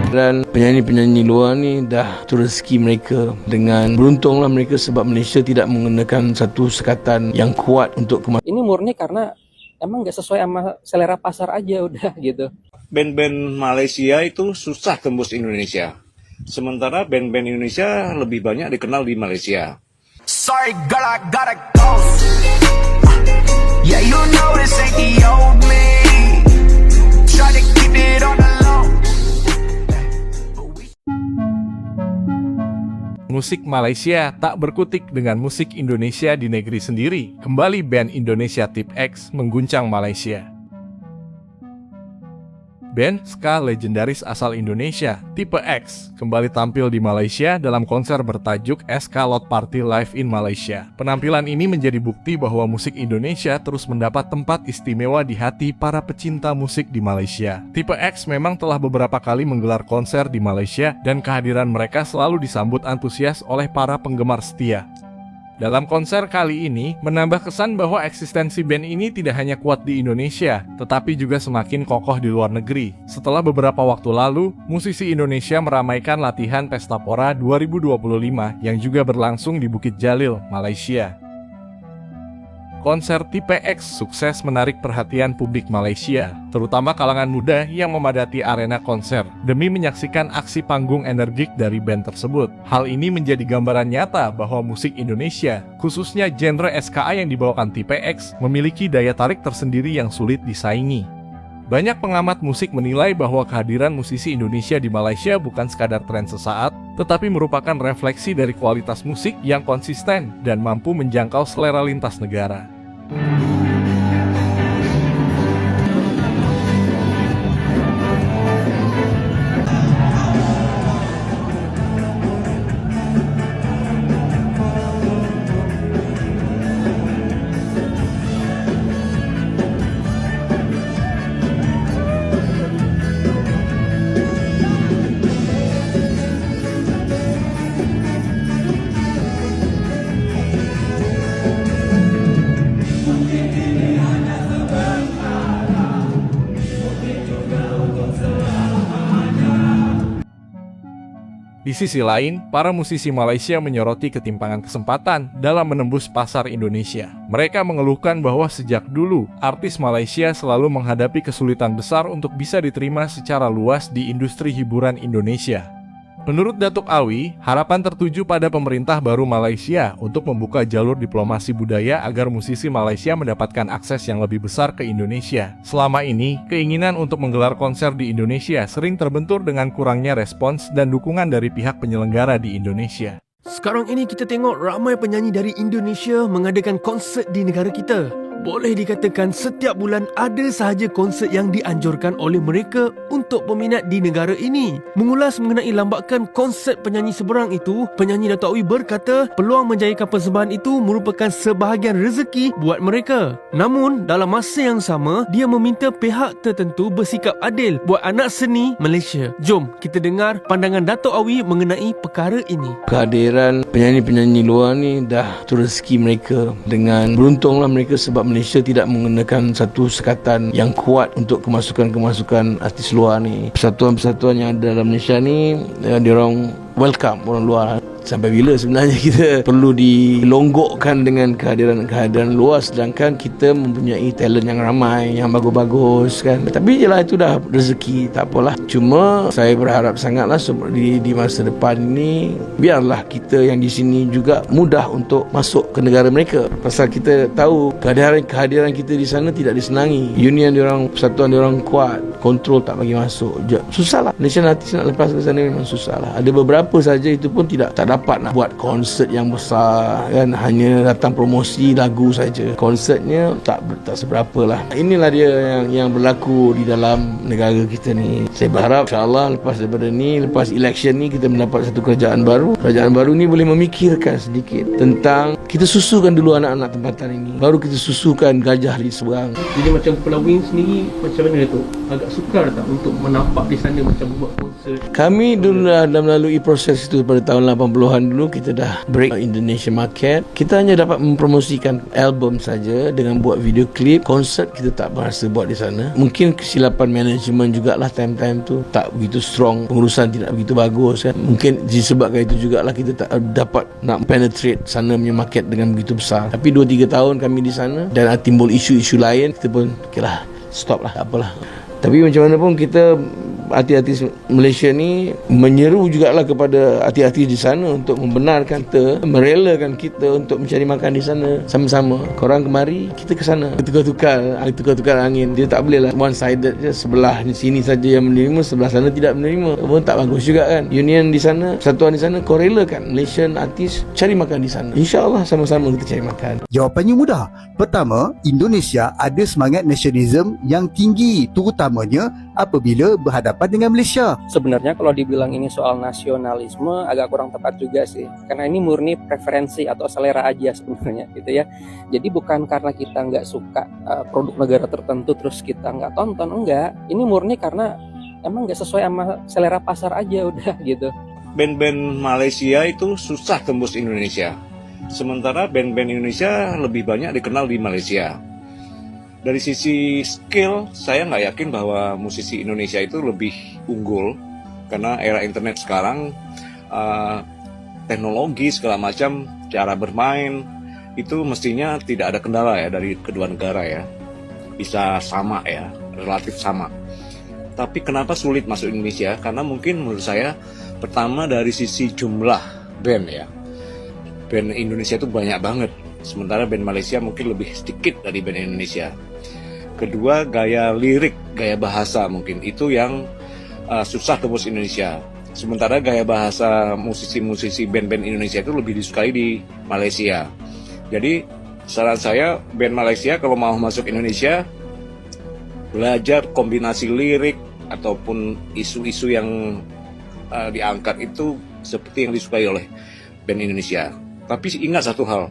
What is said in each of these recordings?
Dan penyanyi-penyanyi luar ni dah tu rezeki mereka. Dengan beruntunglah mereka sebab Malaysia tidak menggunakan satu sekatan yang kuat untuk Ini murni karena emang nggak sesuai sama selera pasar aja udah gitu. Band-band Malaysia itu susah tembus Indonesia. Sementara band-band Indonesia lebih banyak dikenal di Malaysia. Sorry girl, I gotta go. Yeah, you know this ain't the old me. Try to keep it on the low. Musik Malaysia tak berkutik dengan musik Indonesia di negeri sendiri. Kembali band Indonesia Type X mengguncang Malaysia. Band ska legendaris asal Indonesia, Type X, kembali tampil di Malaysia dalam konser bertajuk SK Lot Party Live in Malaysia. Penampilan ini menjadi bukti bahwa musik Indonesia terus mendapat tempat istimewa di hati para pecinta musik di Malaysia. Type X memang telah beberapa kali menggelar konser di Malaysia dan kehadiran mereka selalu disambut antusias oleh para penggemar setia. Dalam konser kali ini, menambah kesan bahwa eksistensi band ini tidak hanya kuat di Indonesia, tetapi juga semakin kokoh di luar negeri. Setelah beberapa waktu lalu, musisi Indonesia meramaikan latihan Pesta Pora 2025 yang juga berlangsung di Bukit Jalil, Malaysia. Konser Type X sukses menarik perhatian publik Malaysia, terutama kalangan muda yang memadati arena konser demi menyaksikan aksi panggung energik dari band tersebut. Hal ini menjadi gambaran nyata bahwa musik Indonesia, khususnya genre SKA yang dibawakan Type X, memiliki daya tarik tersendiri yang sulit disaingi. Banyak pengamat musik menilai bahwa kehadiran musisi Indonesia di Malaysia bukan sekadar tren sesaat, tetapi merupakan refleksi dari kualitas musik yang konsisten dan mampu menjangkau selera lintas negara. Di sisi lain, para musisi Malaysia menyoroti ketimpangan kesempatan dalam menembus pasar Indonesia. Mereka mengeluhkan bahwa sejak dulu, artis Malaysia selalu menghadapi kesulitan besar untuk bisa diterima secara luas di industri hiburan Indonesia. Menurut Datuk Awi, harapan tertuju pada pemerintah baru Malaysia untuk membuka jalur diplomasi budaya agar musisi Malaysia mendapatkan akses yang lebih besar ke Indonesia. Selama ini, keinginan untuk menggelar konser di Indonesia sering terbentur dengan kurangnya respons dan dukungan dari pihak penyelenggara di Indonesia. Sekarang ini kita tengok ramai penyanyi dari Indonesia mengadakan konsert di negara kita. Boleh dikatakan setiap bulan ada sahaja konsert yang dianjurkan oleh mereka untuk peminat di negara ini. Mengulas mengenai lambakan konsert penyanyi seberang itu, penyanyi Datuk Awi berkata peluang menjayakan persembahan itu merupakan sebahagian rezeki buat mereka. Namun, dalam masa yang sama, dia meminta pihak tertentu bersikap adil buat anak seni Malaysia. Jom kita dengar pandangan Datuk Awi mengenai perkara ini. kehadiran penyanyi-penyanyi luar ni dah tu rezeki mereka. Dengan beruntunglah mereka sebab Malaysia tidak menggunakan satu sekatan yang kuat untuk kemasukan-kemasukan artis luar ni. Persatuan-persatuan yang ada dalam Malaysia ni, diorang welcome orang luar. Sampai bila sebenarnya kita perlu dilonggokkan dengan kehadiran luar, sedangkan kita mempunyai talent yang ramai, yang bagus-bagus kan. Tapi jelah itu dah rezeki, tak apalah. Cuma saya berharap sangatlah di masa depan ini biarlah kita yang di sini juga mudah untuk masuk ke negara mereka. Pasal kita tahu kehadiran kita di sana tidak disenangi. Union diorang, persatuan diorang kuat, kontrol tak bagi masuk. Susahlah. Malaysian artis nak lepas ke sana memang susahlah. Ada beberapa saja itu pun tak dapat nak buat konsert yang besar kan, hanya datang promosi lagu saja. Konsertnya tak seberapa lah. Inilah dia yang berlaku di dalam negara kita ni. Saya berharap insyaAllah lepas daripada ni, lepas election ni, kita mendapat satu kerajaan baru. Kerajaan baru ni boleh memikirkan sedikit tentang kita susukan dulu anak-anak tempatan ini, baru kita susukan gajah di seberang. Jadi macam Pulau Wing sendiri macam mana tu? Agak sukar tak untuk menampak di sana macam buat konsert? Kami dulu dah melalui proses itu pada tahun 80 luahan dulu kita dah break Indonesia market. Kita hanya dapat mempromosikan album saja dengan buat video klip. Konsert kita tak berasa buat di sana. Mungkin kesilapan manajemen jugalah time-time tu tak begitu strong, pengurusan tidak begitu bagus kan. Mungkin disebabkan itu jugalah kita tak dapat nak penetrate sana punya market dengan begitu besar. Tapi 2-3 tahun kami di sana dan timbul isu-isu lain, kita pun okeylah, stop lah, tak apalah. Tapi macam mana pun kita artis-artis Malaysia ni menyeru jugalah kepada artis-artis di sana untuk membenarkan kita, merelakan kita untuk mencari makan di sana sama-sama. Korang kemari, kita ke sana. Tukar-tukar angin. Dia tak boleh lah one sided je, sebelah sini saja yang menerima, sebelah sana tidak menerima. Pun tak bagus juga kan. Union di sana, persatuan di sana, kau relakan Malaysian artis cari makan di sana. InsyaAllah sama-sama kita cari makan. Jawapannya mudah. Pertama, Indonesia ada semangat nasionalisme yang tinggi, terutamanya apabila berhadapan dengan Malaysia. Sebenarnya kalau dibilang ini soal nasionalisme agak kurang tepat juga sih, karena ini murni preferensi atau selera aja sebenarnya gitu ya. Jadi bukan karena kita nggak suka produk negara tertentu terus kita nggak tonton, enggak. Ini murni karena emang nggak sesuai sama selera pasar aja udah gitu. Band-band Malaysia itu susah tembus Indonesia. Sementara band-band Indonesia lebih banyak dikenal di Malaysia. Dari sisi skill, saya nggak yakin bahwa musisi Indonesia itu lebih unggul. Karena era internet sekarang, teknologi segala macam, cara bermain, itu mestinya tidak ada kendala ya dari kedua negara ya. Bisa sama ya, relatif sama. Tapi kenapa sulit masuk Indonesia? Karena mungkin menurut saya, pertama dari sisi jumlah band ya. Band Indonesia itu banyak banget. Sementara band Malaysia mungkin lebih sedikit dari band Indonesia. Kedua, gaya lirik, gaya bahasa mungkin itu yang susah tembus Indonesia. Sementara gaya bahasa musisi-musisi band-band Indonesia itu lebih disukai di Malaysia. Jadi saran saya, band Malaysia kalau mau masuk Indonesia, belajar kombinasi lirik ataupun isu-isu yang diangkat itu seperti yang disukai oleh band Indonesia. Tapi ingat satu hal,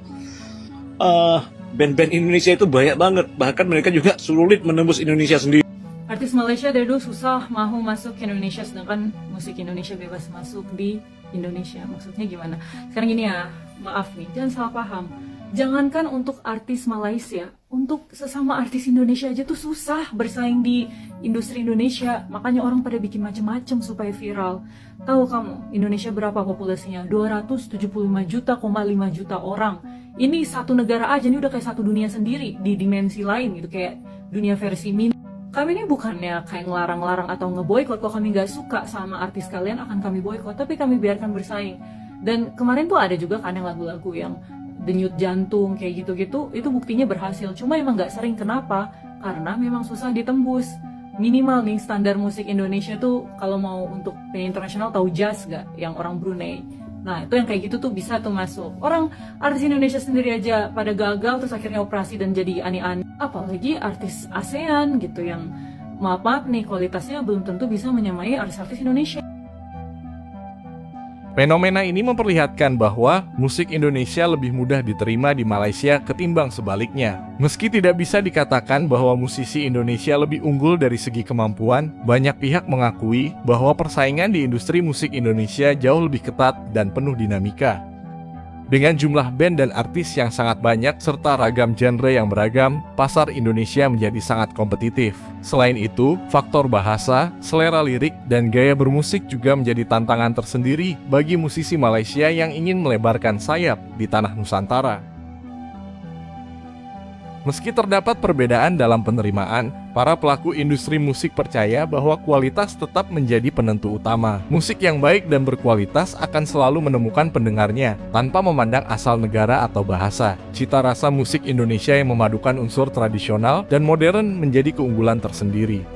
band-band Indonesia itu banyak banget, bahkan mereka juga sulit menembus Indonesia sendiri. Artis Malaysia dari dulu susah mau masuk ke Indonesia, sedangkan musik Indonesia bebas masuk di Indonesia. Maksudnya gimana? Sekarang gini ya, maaf nih, jangan salah paham. Jangankan untuk artis Malaysia, untuk sesama artis Indonesia aja tuh susah bersaing di industri Indonesia. Makanya orang pada bikin macam-macam supaya viral. Tahu kamu, Indonesia berapa populasinya? 275,5 juta orang. Ini satu negara aja, ini udah kayak satu dunia sendiri di dimensi lain gitu, kayak dunia versi mini. Kami ini bukannya kayak ngelarang-larang atau ngeboikot. Kalau kami nggak suka sama artis kalian, akan kami boikot, tapi kami biarkan bersaing. Dan kemarin tuh ada juga kan yang lagu-lagu yang denyut jantung kayak gitu-gitu, itu buktinya berhasil. Cuma emang nggak sering. Kenapa? Karena memang susah ditembus. Minimal nih standar musik Indonesia tuh kalau mau untuk penyanyi internasional tahu jazz gak? Yang orang Brunei. Nah itu yang kayak gitu tuh bisa tuh masuk. Orang artis Indonesia sendiri aja pada gagal terus akhirnya operasi dan jadi aneh-aneh. Apalagi artis ASEAN gitu yang maaf nih kualitasnya belum tentu bisa menyamai artis-artis Indonesia. Fenomena ini memperlihatkan bahwa musik Indonesia lebih mudah diterima di Malaysia ketimbang sebaliknya. Meski tidak bisa dikatakan bahwa musisi Indonesia lebih unggul dari segi kemampuan, banyak pihak mengakui bahwa persaingan di industri musik Indonesia jauh lebih ketat dan penuh dinamika. Dengan jumlah band dan artis yang sangat banyak serta ragam genre yang beragam, pasar Indonesia menjadi sangat kompetitif. Selain itu, faktor bahasa, selera lirik, dan gaya bermusik juga menjadi tantangan tersendiri bagi musisi Malaysia yang ingin melebarkan sayap di tanah Nusantara. Meski terdapat perbedaan dalam penerimaan, para pelaku industri musik percaya bahwa kualitas tetap menjadi penentu utama. Musik yang baik dan berkualitas akan selalu menemukan pendengarnya, tanpa memandang asal negara atau bahasa. Cita rasa musik Indonesia yang memadukan unsur tradisional dan modern menjadi keunggulan tersendiri.